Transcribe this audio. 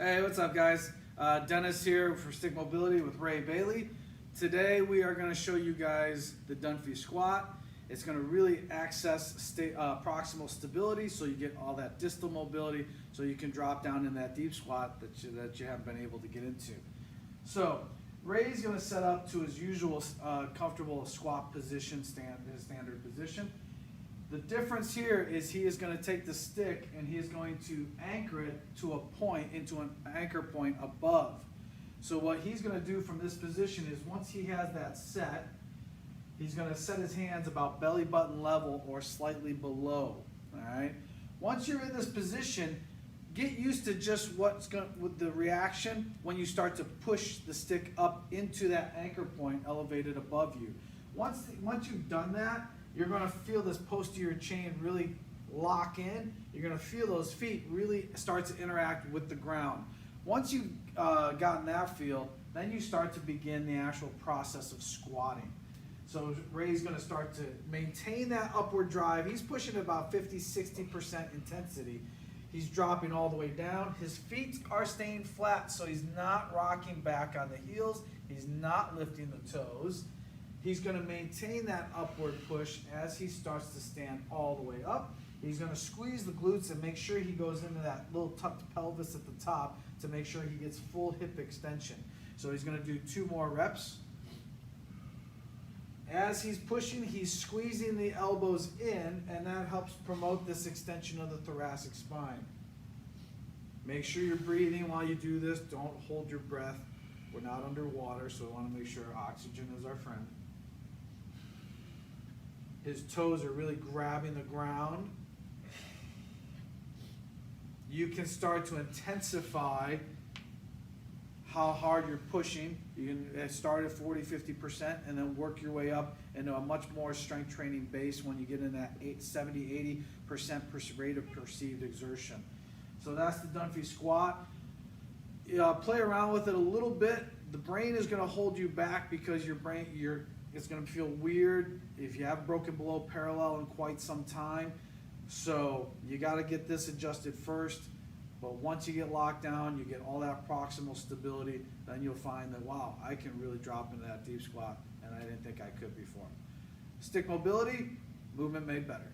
Hey, what's up, guys? Dennis here for Stick Mobility with Ray Bailey. Today we are going to show you guys the Dunphy Squat. It's going to really access proximal stability, so you get all that distal mobility, so you can drop down in that deep squat that you haven't been able to get into. So Ray's going to set up to his usual comfortable squat position, his standard position. The difference here is he is going to take the stick and he is going to anchor it to a point, into an anchor point above. So what he's going to do from this position is once he has that set, he's going to set his hands about belly button level or slightly below. All right. Once you're in this position, get used to just with the reaction when you start to push the stick up into that anchor point elevated above you. Once you've done that, you're going to feel this posterior chain really lock in. You're going to feel those feet really start to interact with the ground. Once you've gotten that feel, then you start to begin the actual process of squatting. So Ray's going to start to maintain that upward drive. He's pushing about 50–60% intensity. He's dropping all the way down. His feet are staying flat, so he's not rocking back on the heels. He's not lifting the toes. He's going to maintain that upward push as he starts to stand all the way up. He's going to squeeze the glutes and make sure he goes into that little tucked pelvis at the top to make sure he gets full hip extension. So he's going to do 2 more reps. As he's pushing, he's squeezing the elbows in, and that helps promote this extension of the thoracic spine. Make sure you're breathing while you do this. Don't hold your breath. We're not underwater, so we want to make sure oxygen is our friend. His toes are really grabbing the ground. You can start to intensify how hard you're pushing. You can start at 40–50% and then work your way up into a much more strength training base when you get in that 70–80% rate of perceived exertion. So that's the Dunphy Squat. Play around with it a little bit. The brain is going to hold you back because it's going to feel weird if you haven't broken below parallel in quite some time. So you got to get this adjusted first. But once you get locked down, you get all that proximal stability, then you'll find that, wow, I can really drop into that deep squat, and I didn't think I could before. Stick mobility, movement made better.